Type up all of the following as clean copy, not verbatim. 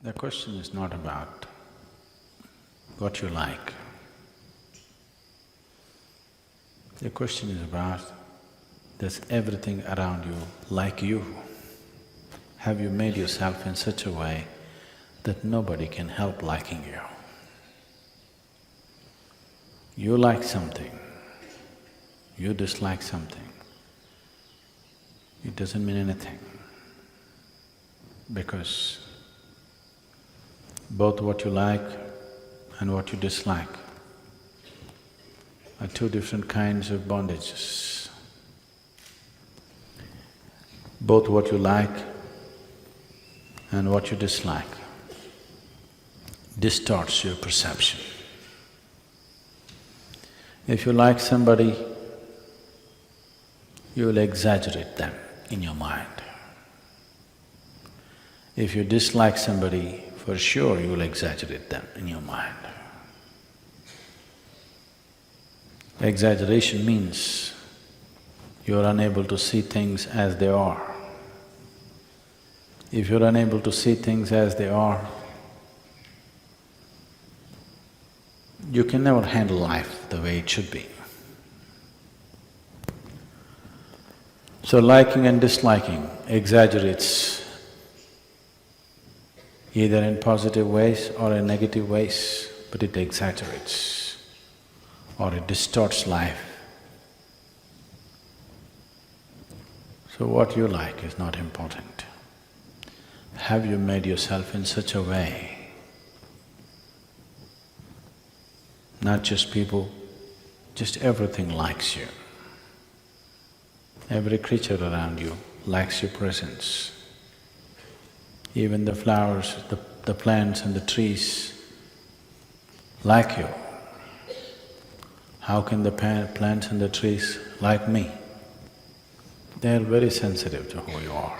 The question is not about what you like. The question is about, does everything around you like you? Have you made yourself in such a way that nobody can help liking you? You like something, you dislike something, it doesn't mean anything, because both what you like and what you dislike are two different kinds of bondages. Both what you like and what you dislike distorts your perception. If you like somebody, you will exaggerate them in your mind. If you dislike somebody, for sure you will exaggerate them in your mind. Exaggeration means you are unable to see things as they are. If you're unable to see things as they are, you can never handle life the way it should be. So liking and disliking exaggerates either in positive ways or in negative ways, but it exaggerates or it distorts life. So what you like is not important. Have you made yourself in such a way, not just people, just everything likes you. Every creature around you likes your presence. Even the flowers, the plants and the trees like you. How can the plants and the trees like me? They are very sensitive to who you are.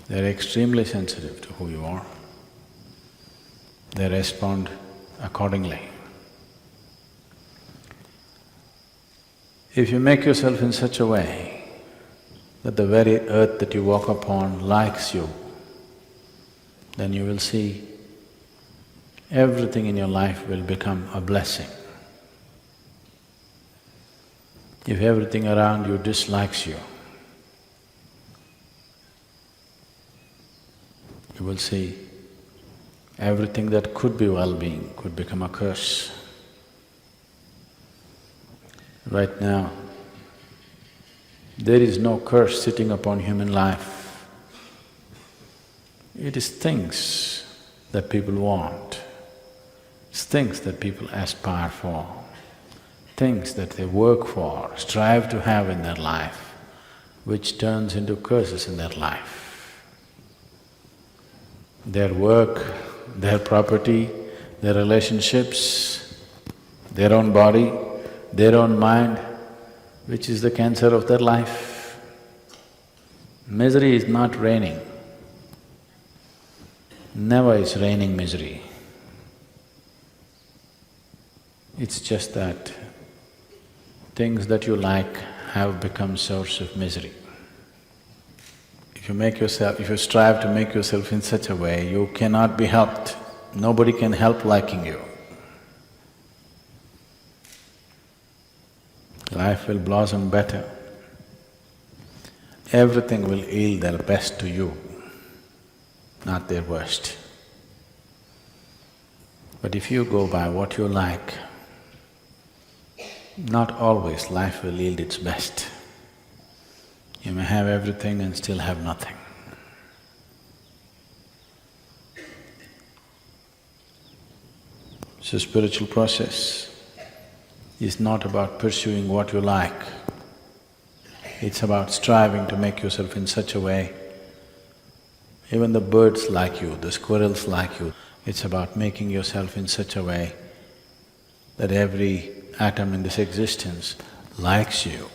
They are extremely sensitive to who you are. They respond accordingly. If you make yourself in such a way that the very earth that you walk upon likes you, then you will see everything in your life will become a blessing. If everything around you dislikes you, you will see everything that could be well-being could become a curse. Right now, there is no curse sitting upon human life. It is things that people want, it's things that people aspire for, things that they work for, strive to have in their life, which turns into curses in their life. Their work, their property, their relationships, their own body, their own mind, which is the cancer of their life. Misery is not raining. Never is raining misery. It's just that things that you like have become source of misery. If you strive to make yourself in such a way, you cannot be helped. Nobody can help liking you. Life will blossom better. Everything will yield their best to you, not their worst. But if you go by what you like, not always life will yield its best. You may have everything and still have nothing. So spiritual process is not about pursuing what you like, it's about striving to make yourself in such a way, even the birds like you, the squirrels like you, it's about making yourself in such a way that every atom in this existence likes you,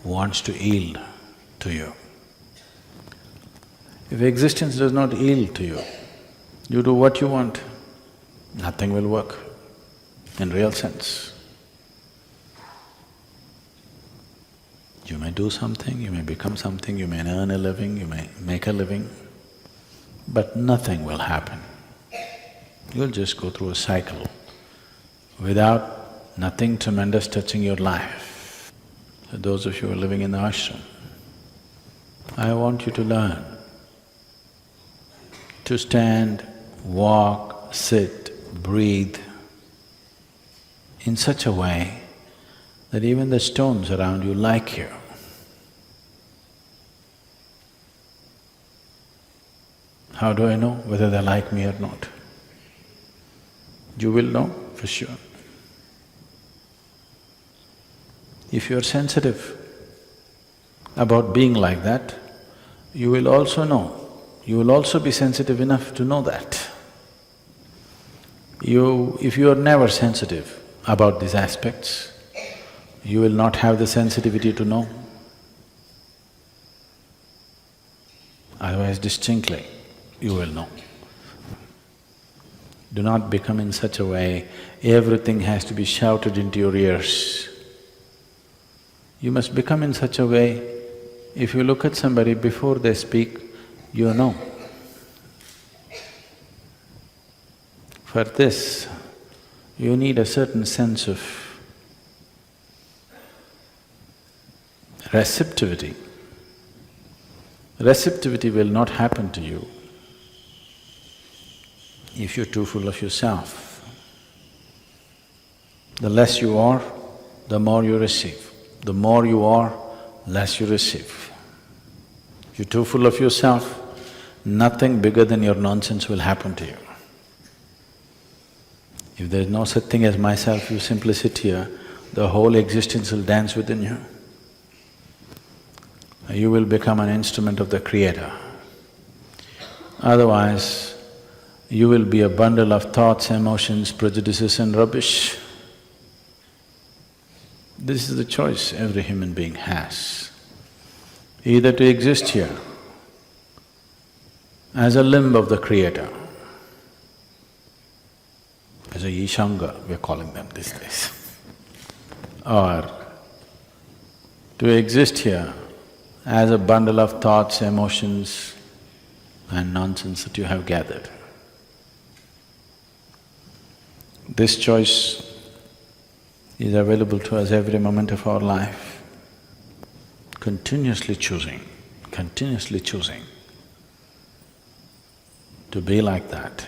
wants to yield to you. If existence does not yield to you, you do what you want, nothing will work in real sense. You may do something, you may become something, you may earn a living, you may make a living, but nothing will happen. You'll just go through a cycle without nothing tremendous touching your life. So those of you who are living in the ashram, I want you to learn to stand, walk, sit, breathe in such a way that even the stones around you like you. How do I know whether they like me or not? You will know for sure. If you're sensitive about being like that, you will also know, you will also be sensitive enough to know that. If you are never sensitive about these aspects, you will not have the sensitivity to know. Otherwise, distinctly, you will know. Do not become in such a way, everything has to be shouted into your ears. You must become in such a way, if you look at somebody before they speak, you know. For this, you need a certain sense of receptivity. Receptivity will not happen to you if you're too full of yourself. The less you are, the more you receive. The more you are, less you receive. If you're too full of yourself, nothing bigger than your nonsense will happen to you. If there's no such thing as myself, you simply sit here, the whole existence will dance within you. You will become an instrument of the Creator. Otherwise, you will be a bundle of thoughts, emotions, prejudices and rubbish. This is the choice every human being has. Either to exist here as a limb of the Creator, as a Ishanga, we're calling them these days, or to exist here as a bundle of thoughts, emotions and nonsense that you have gathered. This choice is available to us every moment of our life, continuously choosing to be like that.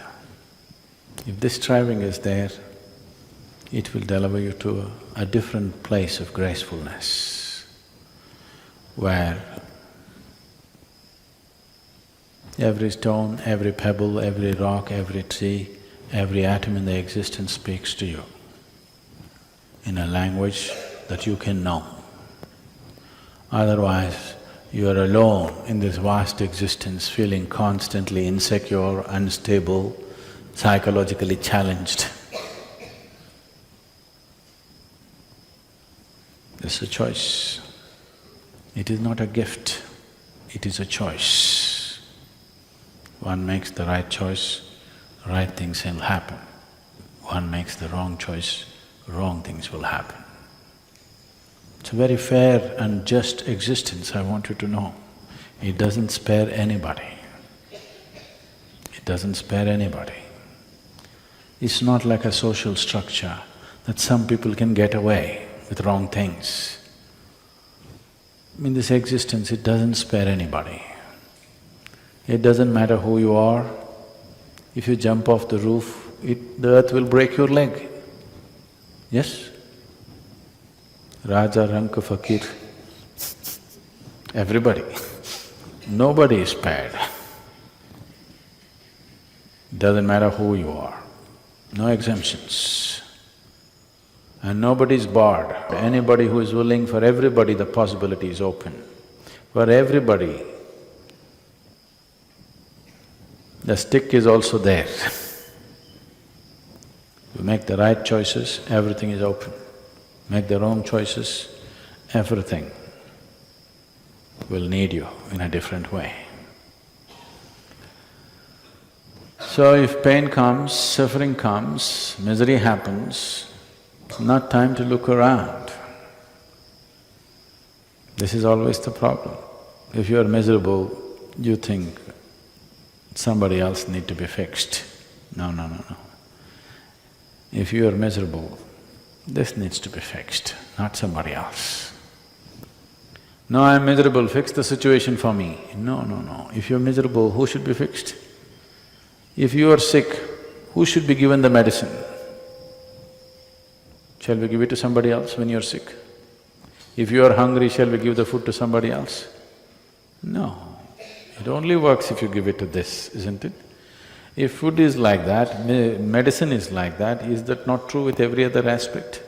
If this striving is there, it will deliver you to a different place of gracefulness, where every stone, every pebble, every rock, every tree, every atom in the existence speaks to you in a language that you can know. Otherwise, you are alone in this vast existence, feeling constantly insecure, unstable, psychologically challenged. It's a choice. It is not a gift, it is a choice. One makes the right choice, right things will happen. One makes the wrong choice, wrong things will happen. It's a very fair and just existence, I want you to know. It doesn't spare anybody. It doesn't spare anybody. It's not like a social structure that some people can get away with wrong things. In this existence, it doesn't spare anybody. It doesn't matter who you are. If you jump off the roof, the earth will break your leg. Yes? Raja, Ranka, Fakir, everybody. Nobody is spared. Doesn't matter who you are, no exemptions. And nobody is barred. Anybody who is willing, for everybody the possibility is open. For everybody, the stick is also there. You make the right choices, everything is open. Make the wrong choices, everything will need you in a different way. So if pain comes, suffering comes, misery happens, it's not time to look around. This is always the problem. If you are miserable, you think somebody else need to be fixed. No, no, no, no. If you are miserable, this needs to be fixed, not somebody else. No, I'm miserable, fix the situation for me. No, no, no. If you're miserable, who should be fixed? If you are sick, who should be given the medicine? Shall we give it to somebody else when you're sick? If you are hungry, shall we give the food to somebody else? No. It only works if you give it to this, isn't it? If food is like that, medicine is like that, is that not true with every other aspect?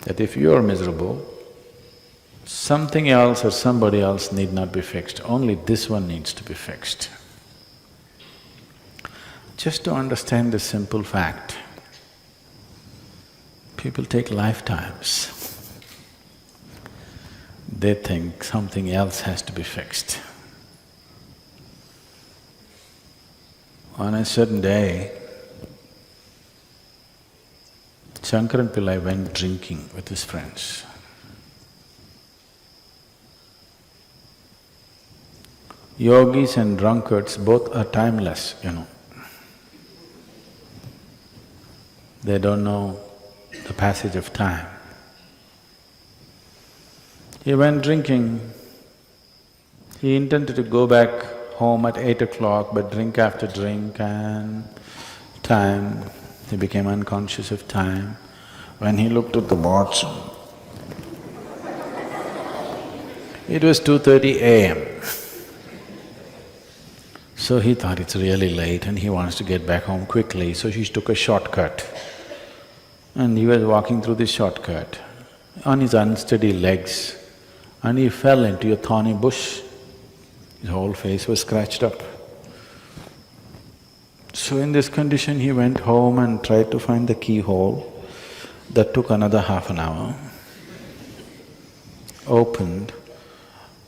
That if you are miserable, something else or somebody else need not be fixed, only this one needs to be fixed. Just to understand this simple fact, people take lifetimes. They think something else has to be fixed. On a certain day, Shankaran Pillai went drinking with his friends. Yogis and drunkards both are timeless, you know. They don't know the passage of time. He went drinking. He intended to go back home at 8 o'clock, but drink after drink and time, he became unconscious of time. When he looked at the watch, it was 2:30 a.m. So he thought it's really late and he wants to get back home quickly, so he took a shortcut. And he was walking through this shortcut on his unsteady legs, and he fell into a thorny bush. His whole face was scratched up. So in this condition, he went home and tried to find the keyhole. That took another half an hour. Opened,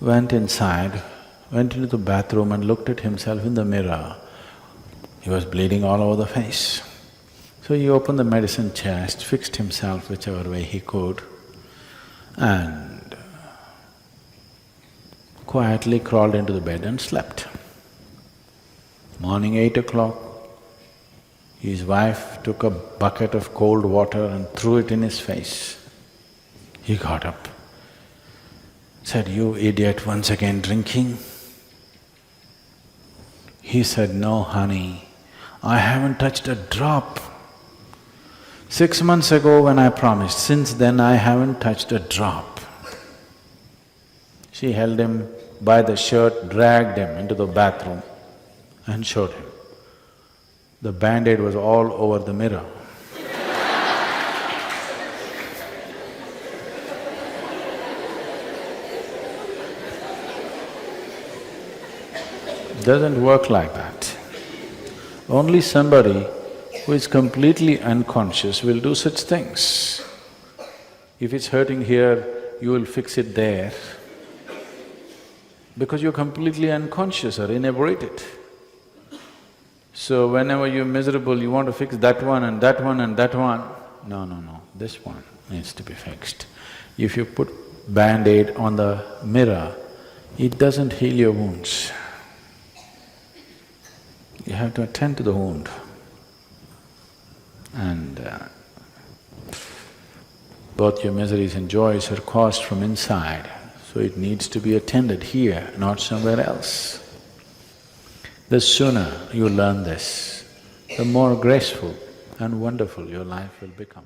went inside, went into the bathroom and looked at himself in the mirror. He was bleeding all over the face. So he opened the medicine chest, fixed himself whichever way he could, and quietly crawled into the bed and slept. Morning 8 o'clock, his wife took a bucket of cold water and threw it in his face. He got up, said, "You idiot, once again drinking?" He said, "No, honey, I haven't touched a drop. 6 months ago when I promised, since then I haven't touched a drop." She held him by the shirt, dragged him into the bathroom and showed him. The band-aid was all over the mirror. Doesn't work like that. Only somebody who is completely unconscious will do such things. If it's hurting here, you will fix it there, because you're completely unconscious or inebriated. So whenever you're miserable, you want to fix that one and that one and that one. No, no, no, this one needs to be fixed. If you put band-aid on the mirror, it doesn't heal your wounds. You have to attend to the wound. And both your miseries and joys are caused from inside, so it needs to be attended here, not somewhere else. The sooner you learn this, the more graceful and wonderful your life will become.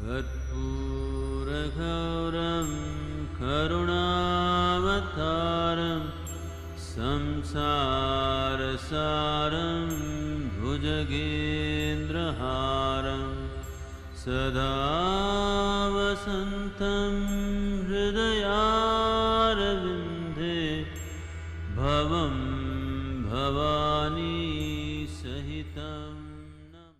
Karpuragauram karunavataram samsarasaram bhujagendraharam sada vasantam